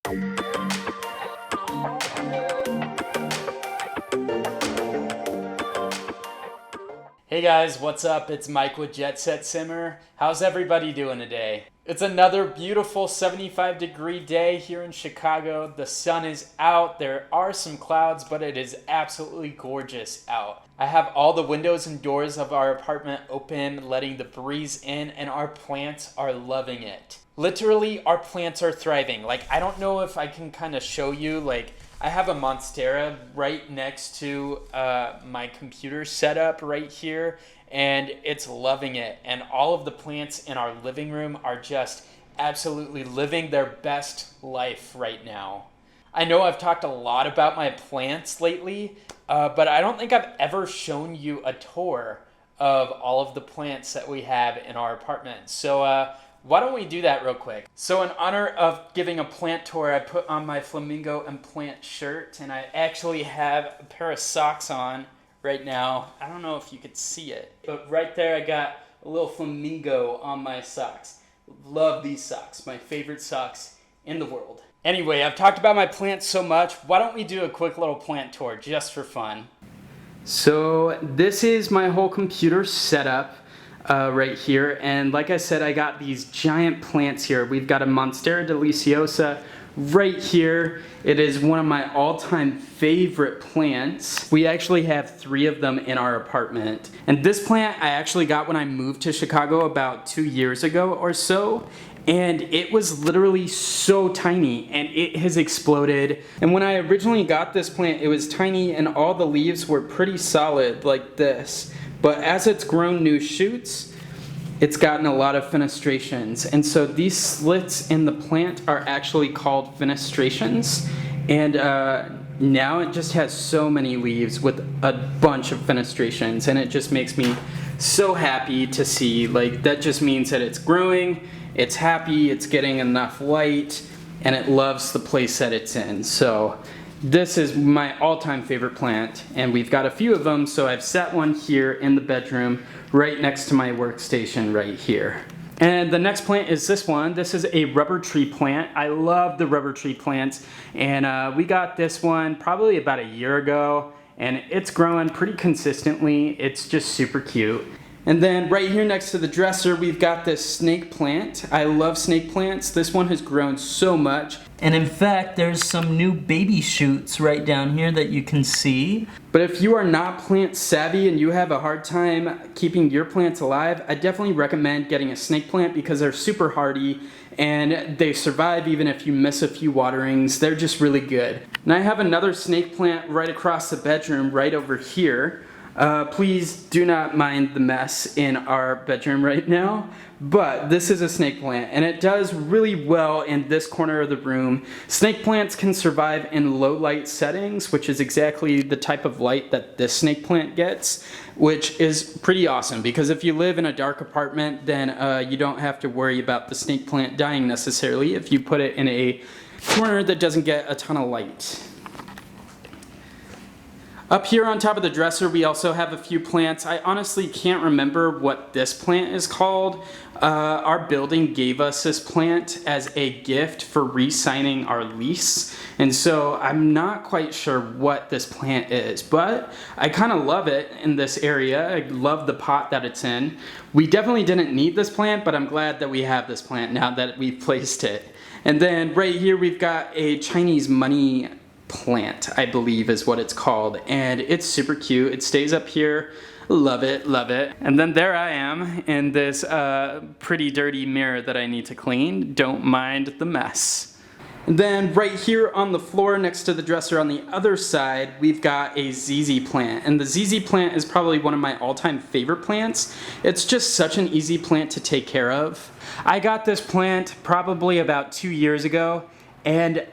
Hey guys, what's up? It's Mike with JetSetSimmer. How's everybody doing today? It's another beautiful 75-degree day here in Chicago. The sun is out. There are some clouds, but it is absolutely gorgeous out. I have all the windows and doors of our apartment open, letting the breeze in, and our plants are loving it. Literally, our plants are thriving. I don't know if I can kind of show you, I have a Monstera right next to my computer setup right here, and it's loving it. And all of the plants in our living room are just absolutely living their best life right now. I know I've talked a lot about my plants lately, but I don't think I've ever shown you a tour of all of the plants that we have in our apartment. So why don't we do that real quick? So in honor of giving a plant tour, I put on my flamingo and plant shirt, and I actually have a pair of socks on right now. I don't know if you could see it, but right there I got a little flamingo on my socks. Love these socks, my favorite socks in the world. Anyway, I've talked about my plants so much, why don't we do a quick little plant tour just for fun? So this is my whole computer setup. Right here, and like I said, I got these giant plants here. We've got a Monstera deliciosa right here. It is one of my all-time favorite plants. We actually have 3 of them in our apartment, and this plant I actually got when I moved to Chicago about 2 years ago or so, and it was literally so tiny, and it has exploded. And when I originally got this plant, it was tiny and all the leaves were pretty solid like this. But as it's grown new shoots, it's gotten a lot of fenestrations. And so these slits in the plant are actually called fenestrations. And now it just has so many leaves with a bunch of fenestrations. And it just makes me so happy to see. That just means that it's growing, it's happy, it's getting enough light, and it loves the place that it's in. So this is my all-time favorite plant, and we've got a few of them, so I've set one here in the bedroom right next to my workstation right here. And the next plant is this one. This is a rubber tree plant. I love the rubber tree plants, and we got this one probably about a year ago, and it's growing pretty consistently. It's just super cute. And then right here next to the dresser, we've got this snake plant. I love snake plants. This one has grown so much. And in fact, there's some new baby shoots right down here that you can see. But if you are not plant savvy and you have a hard time keeping your plants alive, I definitely recommend getting a snake plant because they're super hardy and they survive even if you miss a few waterings. They're just really good. And I have another snake plant right across the bedroom right over here. Please do not mind the mess in our bedroom right now, but this is a snake plant and it does really well in this corner of the room. Snake plants can survive in low light settings, which is exactly the type of light that this snake plant gets, which is pretty awesome because if you live in a dark apartment, then you don't have to worry about the snake plant dying necessarily if you put it in a corner that doesn't get a ton of light. Up here on top of the dresser, we also have a few plants. I honestly can't remember what this plant is called. Our building gave us this plant as a gift for re-signing our lease. And so I'm not quite sure what this plant is, but I kind of love it in this area. I love the pot that it's in. We definitely didn't need this plant, but I'm glad that we have this plant now that we've placed it. And then right here, we've got a Chinese money plant, I believe is what it's called, and it's super cute. It stays up here. Love it, love it. And then there I am in this pretty dirty mirror that I need to clean. Don't mind the mess. And then right here on the floor next to the dresser on the other side, we've got a ZZ plant. And the ZZ plant is probably one of my all-time favorite plants. It's just such an easy plant to take care of. I got this plant probably about 2 years ago, and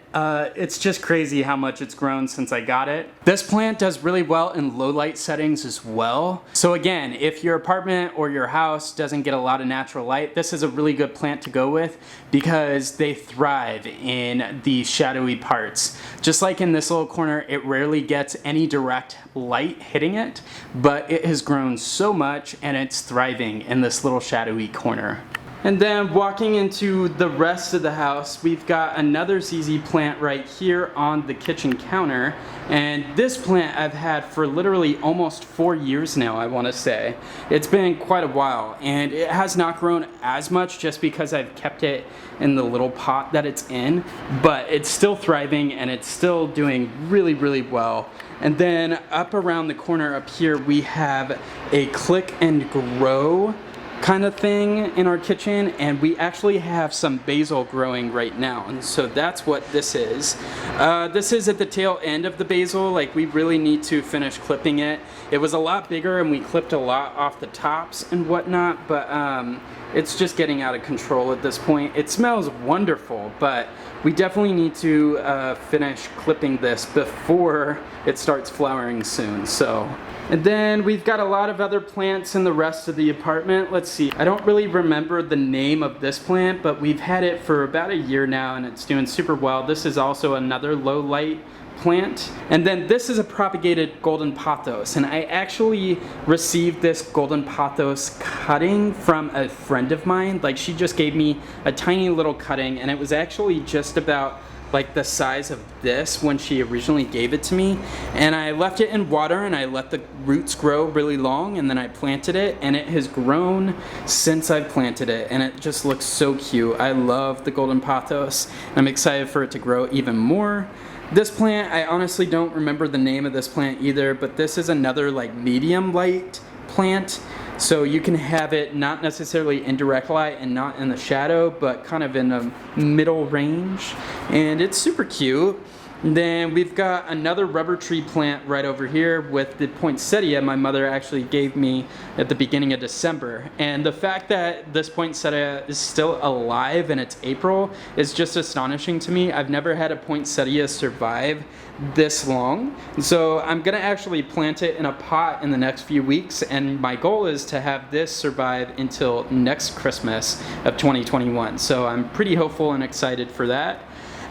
it's just crazy how much it's grown since I got it. This plant does really well in low light settings as well. So again, if your apartment or your house doesn't get a lot of natural light, this is a really good plant to go with because they thrive in the shadowy parts. Just like in this little corner, it rarely gets any direct light hitting it, but it has grown so much and it's thriving in this little shadowy corner. And then walking into the rest of the house, we've got another ZZ plant right here on the kitchen counter. And this plant I've had for literally almost 4 years now, I want to say. It's been quite a while, and it has not grown as much just because I've kept it in the little pot that it's in, but it's still thriving and it's still doing really, really well. And then up around the corner up here, we have a click and grow kind of thing in our kitchen, and we actually have some basil growing right now, and so that's what this is. This is at the tail end of the basil. Like, we really need to finish clipping it. It was a lot bigger and we clipped a lot off the tops and whatnot, but it's just getting out of control at this point. It smells wonderful, but we definitely need to finish clipping this before it starts flowering soon. And then we've got a lot of other plants in the rest of the apartment. Let's see, I don't really remember the name of this plant, but we've had it for about a year now and it's doing super well. This is also another low light plant. And then this is a propagated golden pothos, and I actually received this golden pothos cutting from a friend of mine. Like, she just gave me a tiny little cutting, and it was actually just about like the size of this when she originally gave it to me, and I left it in water and I let the roots grow really long, and then I planted it, and it has grown since I've planted it, and it just looks so cute. I love the golden pothos, and I'm excited for it to grow even more. This plant, I honestly don't remember the name of this plant either, but this is another like medium light plant. So you can have it not necessarily in direct light and not in the shadow, but kind of in a middle range. And it's super cute. And then we've got another rubber tree plant right over here with the poinsettia my mother actually gave me at the beginning of December. And the fact that this poinsettia is still alive and it's April is just astonishing to me. I've never had a poinsettia survive this long. So I'm gonna actually plant it in a pot in the next few weeks, and my goal is to have this survive until next Christmas of 2021. So I'm pretty hopeful and excited for that.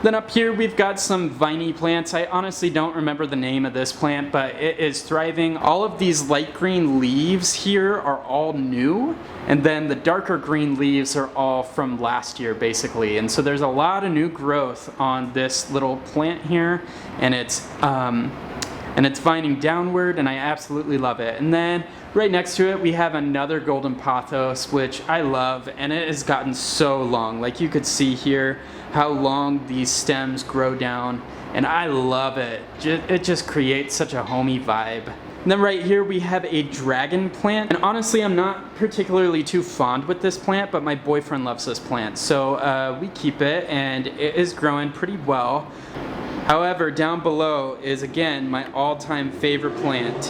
Then up here we've got some viney plants. I honestly don't remember the name of this plant, but it is thriving. All of these light green leaves here are all new, and then the darker green leaves are all from last year basically. And so there's a lot of new growth on this little plant here, and it's vining downward, and I absolutely love it. And then right next to it we have another golden pothos, which I love, and it has gotten so long. Like, you could see here how long these stems grow down, and I love it. It just creates such a homey vibe. And then right here we have a dragon plant, and honestly I'm not particularly too fond with this plant, but my boyfriend loves this plant, so we keep it, and it is growing pretty well. However, down below is again my all-time favorite plant,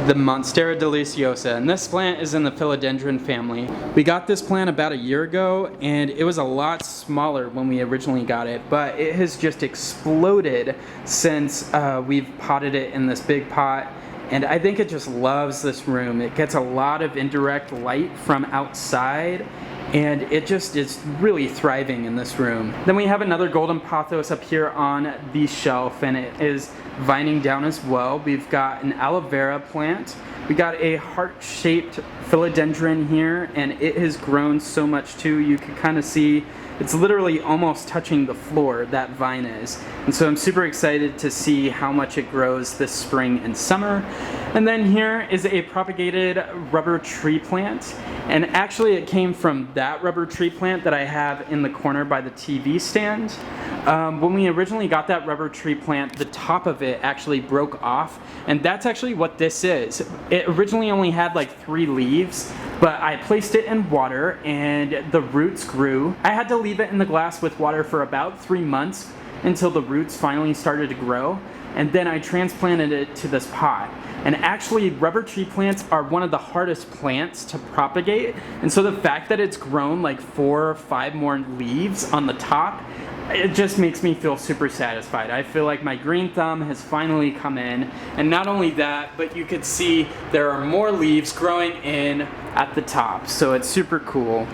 the Monstera deliciosa, and this plant is in the philodendron family. We got this plant about a year ago, and it was a lot smaller when we originally got it, but it has just exploded since we've potted it in this big pot. And I think it just loves this room. It gets a lot of indirect light from outside, and it just is really thriving in this room. Then we have another golden pothos up here on the shelf, and it is vining down as well. We've got an aloe vera plant. We got a heart-shaped philodendron here, and it has grown so much too. You can kind of see it's literally almost touching the floor, that vine is. And so I'm super excited to see how much it grows this spring and summer. And then here is a propagated rubber tree plant. And actually it came from that rubber tree plant that I have in the corner by the TV stand. When we originally got that rubber tree plant, the top of it actually broke off, and that's actually what this is. It originally only had like 3 leaves, but I placed it in water and the roots grew. I had to leave it in the glass with water for about 3 months until the roots finally started to grow, and then I transplanted it to this pot. And actually, rubber tree plants are one of the hardest plants to propagate, and so the fact that it's grown like 4 or 5 more leaves on the top, it just makes me feel super satisfied. I feel like my green thumb has finally come in, and not only that, but you could see there are more leaves growing in at the top, so it's super cool.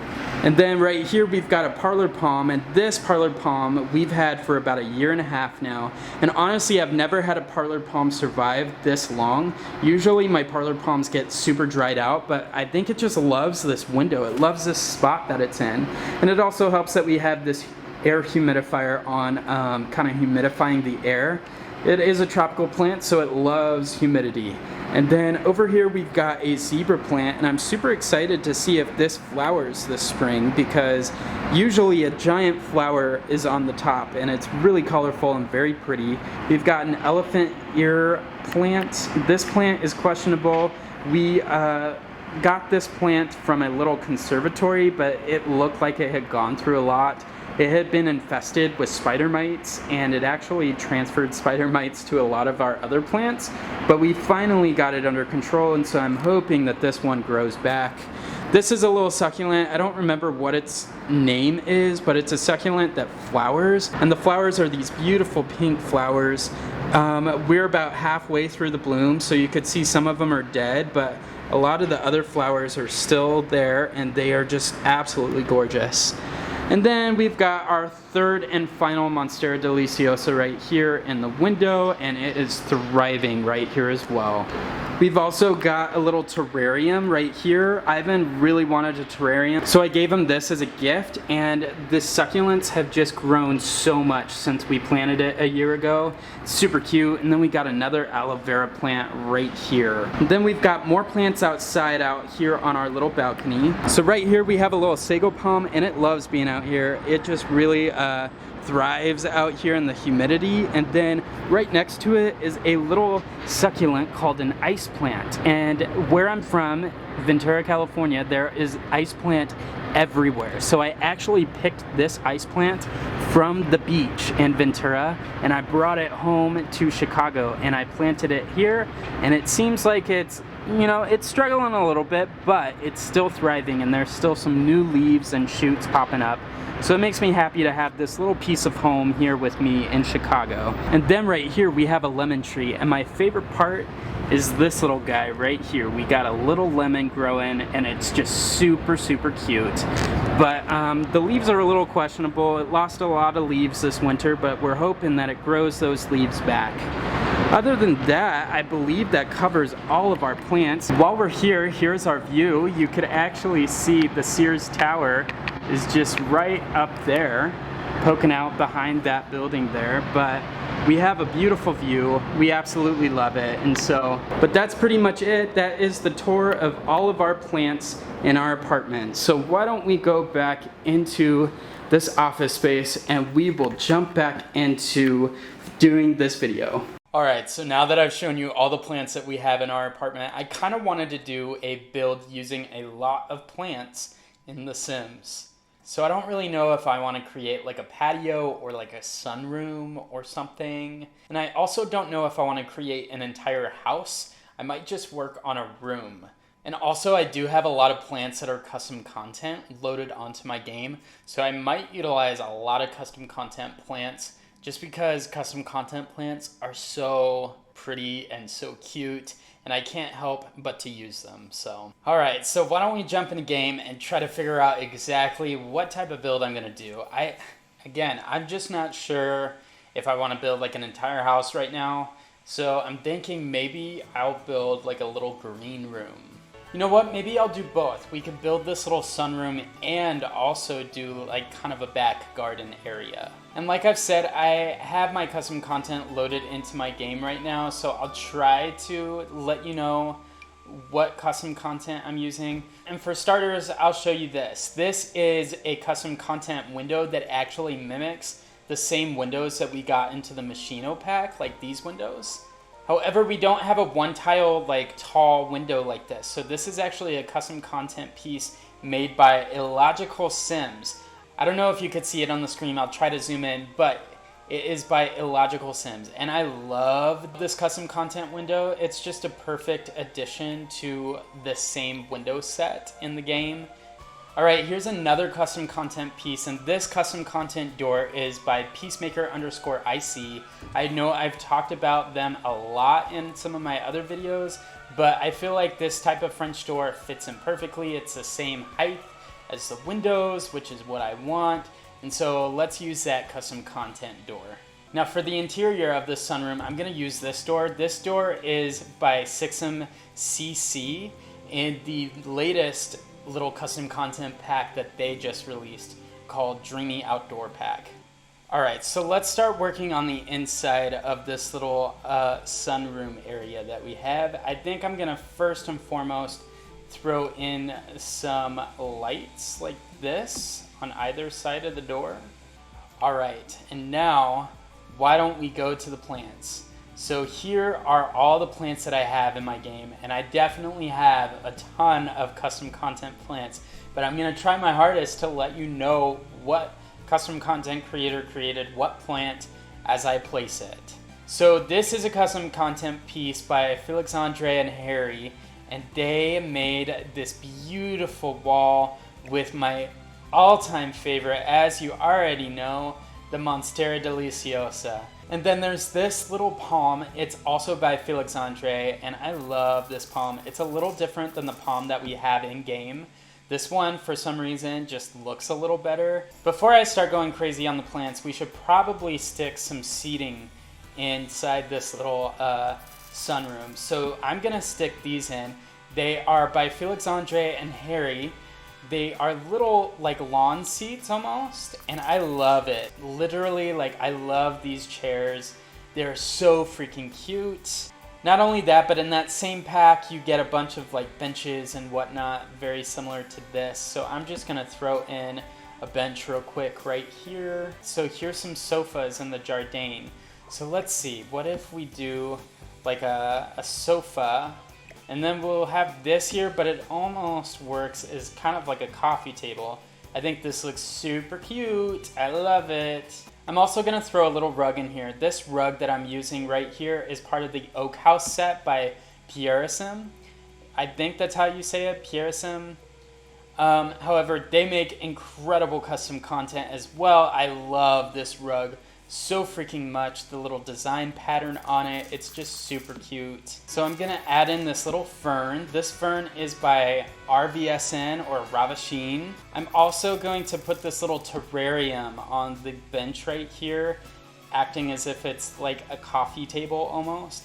And then right here we've got a parlor palm, and this parlor palm we've had for about a year and a half now. And honestly, I've never had a parlor palm survive this long. Usually my parlor palms get super dried out, but I think it just loves this window. It loves this spot that it's in. And it also helps that we have this air humidifier on, kind of humidifying the air. It is a tropical plant, so it loves humidity. And then over here we've got a zebra plant, and I'm super excited to see if this flowers this spring, because usually a giant flower is on the top and it's really colorful and very pretty. We've got an elephant ear plant. This plant is questionable. We got this plant from a little conservatory, but it looked like it had gone through a lot. It had been infested with spider mites, and it actually transferred spider mites to a lot of our other plants, but we finally got it under control, and so I'm hoping that this one grows back. This is a little succulent. I don't remember what its name is, but it's a succulent that flowers, and the flowers are these beautiful pink flowers. We're about halfway through the bloom, so you could see some of them are dead, but a lot of the other flowers are still there, and they are just absolutely gorgeous. And then we've got our third and final Monstera deliciosa right here in the window, and it is thriving right here as well. We've also got a little terrarium right here. Ivan really wanted a terrarium, so I gave him this as a gift, and the succulents have just grown so much since we planted it a year ago. It's super cute. And then we got another aloe vera plant right here. And then we've got more plants outside out here on our little balcony. So right here we have a little sago palm, and it loves being out here. It just really thrives out here in the humidity. And then right next to it is a little succulent called an ice plant. And where I'm from, Ventura, California, there is ice plant everywhere. So I actually picked this ice plant from the beach in Ventura, and I brought it home to Chicago, and I planted it here, and it seems like it's, you know, it's struggling a little bit, but it's still thriving, and there's still some new leaves and shoots popping up. So it makes me happy to have this little piece of home here with me in Chicago. And then right here we have a lemon tree, and my favorite part is this little guy right here. We got a little lemon growing, and it's just super, super cute. But the leaves are a little questionable. It lost a lot of leaves this winter, but we're hoping that it grows those leaves back. Other than that, I believe that covers all of our plants. While we're here, here's our view. You could actually see the Sears Tower is just right up there, poking out behind that building there. But we have a beautiful view. We absolutely love it. And so, but that's pretty much it. That is the tour of all of our plants in our apartment. So why don't we go back into this office space, and we will jump back into doing this video. Alright, so now that I've shown you all the plants that we have in our apartment, I kind of wanted to do a build using a lot of plants in The Sims. So I don't really know if I want to create like a patio or like a sunroom or something. And I also don't know if I want to create an entire house. I might just work on a room. And also I do have a lot of plants that are custom content loaded onto my game. So I might utilize a lot of custom content plants just because custom content plants are so pretty and so cute, and I can't help but to use them. So, alright, so why don't we jump in a game and try to figure out exactly what type of build I'm gonna do. I'm just not sure if I want to build like an entire house right now. So I'm thinking maybe I'll build like a little green room. You know what, maybe I'll do both. We could build this little sunroom and also do like kind of a back garden area. And like I've said, I have my custom content loaded into my game right now, so I'll try to let you know what custom content I'm using. And for starters, I'll show you this. This is a custom content window that actually mimics the same windows that we got into the Machino pack, like these windows. However, we don't have a one tile like tall window like this. So this is actually a custom content piece made by Illogical Sims. I don't know if you could see it on the screen. I'll try to zoom in, but it is by Illogical Sims. And I love this custom content window. It's just a perfect addition to the same window set in the game. All right, here's another custom content piece, and this custom content door is by Peacemaker_IC. I know I've talked about them a lot in some of my other videos, but I feel like this type of French door fits in perfectly. It's the same height as the windows, which is what I want, and so let's use that custom content door. Now for the interior of the sunroom, I'm gonna use this door. This door is by Sixum CC, and the latest little custom content pack that they just released called Dreamy Outdoor Pack. All right, so let's start working on the inside of this little sunroom area that we have. I think I'm gonna first and foremost throw in some lights like this on either side of the door. All right, and now why don't we go to the plants? So here are all the plants that I have in my game, and I definitely have a ton of custom content plants, but I'm gonna try my hardest to let you know what custom content creator created what plant as I place it. So this is a custom content piece by Felix Andre and Harry, and they made this beautiful wall with my all-time favorite, as you already know, the Monstera Deliciosa. And then there's this little palm. It's also by Felix Andre, and I love this palm. It's a little different than the palm that we have in game. This one, for some reason, just looks a little better. Before I start going crazy on the plants, we should probably stick some seating inside this little sunroom. So I'm gonna stick these in. They are by Felix Andre and Harry. They are little like lawn seats almost, and I love it. Literally, like, I love these chairs. They're so freaking cute. Not only that, but in that same pack, you get a bunch of like benches and whatnot, very similar to this. So I'm just gonna throw in a bench real quick right here. So here's some sofas in the Jardin. So let's see, what if we do like a sofa, and then we'll have this here, but it almost works as kind of like a coffee table. I think this looks super cute. I love it. I'm also gonna throw a little rug in here. This rug that I'm using right here is part of the Oak House set by Pierresim. I think that's how you say it, Pierresim. However, they make incredible custom content as well. I love this rug so freaking much. The little design pattern on it, it's just super cute. So I'm gonna add in this little fern. This fern is by RVSN or Ravasheen. I'm also going to put this little terrarium on the bench right here, acting as if it's like a coffee table almost.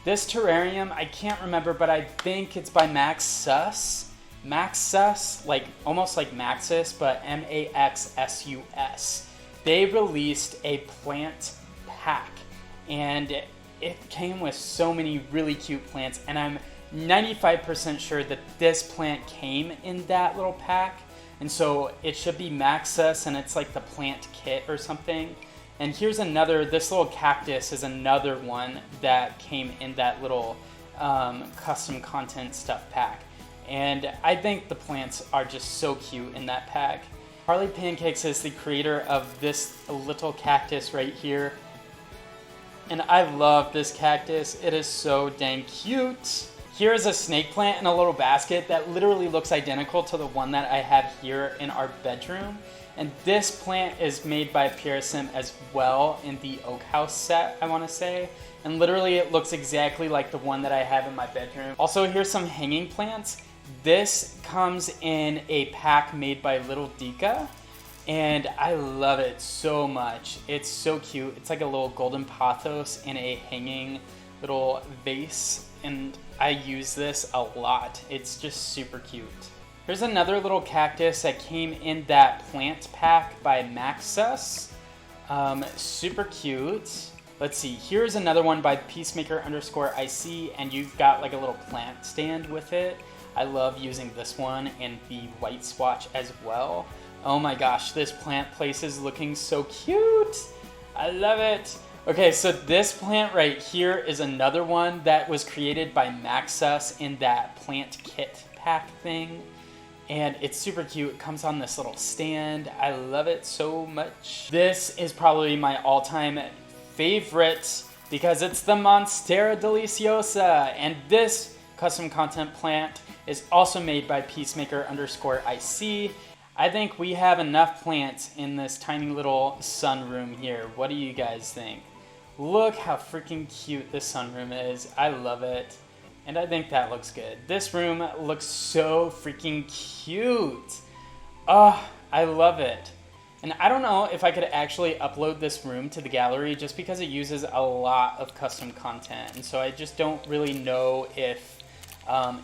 This terrarium, I can't remember, but I think it's by Max Sus. Max Sus, like almost like Maxis, but MAXSUS. They released a plant pack, and it came with so many really cute plants, and I'm 95% sure that this plant came in that little pack, and so it should be Maxus, and it's like the plant kit or something. And here's another, this little cactus is another one that came in that little custom content stuff pack, and I think the plants are just so cute in that pack. Harley Pancakes is the creator of this little cactus right here, and I love this cactus. It is so dang cute. Here is a snake plant in a little basket that literally looks identical to the one that I have here in our bedroom, and this plant is made by Pierresim as well in the Oak House set, I want to say, and literally it looks exactly like the one that I have in my bedroom. Also, here's some hanging plants. This comes in a pack made by Little Dika, and I love it so much. It's so cute. It's like a little golden pothos in a hanging little vase, and I use this a lot. It's just super cute. Here's another little cactus that came in that plant pack by Maxus. Super cute. Let's see, here's another one by Peacemaker_IC, and you've got like a little plant stand with it. I love using this one and the white swatch as well. Oh my gosh, this plant place is looking so cute. I love it. Okay, so this plant right here is another one that was created by Maxus in that plant kit pack thing. And it's super cute. It comes on this little stand. I love it so much. This is probably my all-time favorite because it's the Monstera Deliciosa. And this custom content plant is also made by Peacemaker_IC. I think we have enough plants in this tiny little sunroom here. What do you guys think? Look how freaking cute this sunroom is. I love it. And I think that looks good. This room looks so freaking cute. Oh, I love it. And I don't know if I could actually upload this room to the gallery just because it uses a lot of custom content. And so I just don't really know if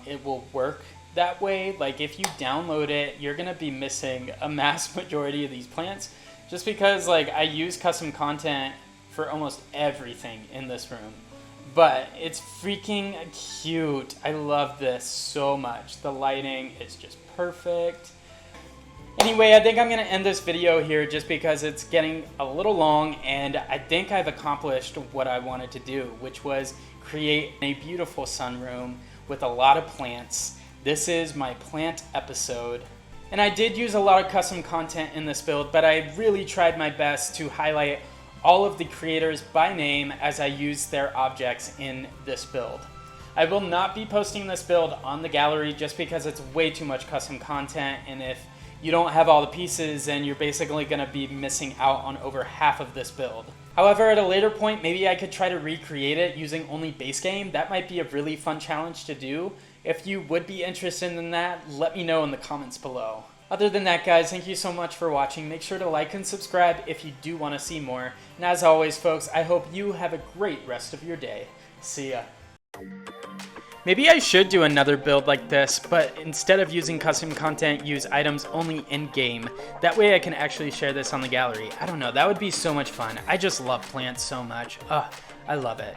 it will work that way. Like if you download it, you're gonna be missing a mass majority of these plants just because like I use custom content for almost everything in this room. But it's freaking cute. I love this so much. The lighting is just perfect. Anyway, I think I'm gonna end this video here just because it's getting a little long and I think I've accomplished what I wanted to do, which was create a beautiful sunroom with a lot of plants. This is my plant episode. And I did use a lot of custom content in this build, but I really tried my best to highlight all of the creators by name as I used their objects in this build. I will not be posting this build on the gallery just because it's way too much custom content, and if you don't have all the pieces, then you're basically going to be missing out on over half of this build. However, at a later point, maybe I could try to recreate it using only base game. That might be a really fun challenge to do. If you would be interested in that, let me know in the comments below. Other than that, guys, thank you so much for watching. Make sure to like and subscribe if you do want to see more. And as always, folks, I hope you have a great rest of your day. See ya. Maybe I should do another build like this, but instead of using custom content, use items only in-game. That way I can actually share this on the gallery. I don't know, that would be so much fun. I just love plants so much. Ugh, I love it.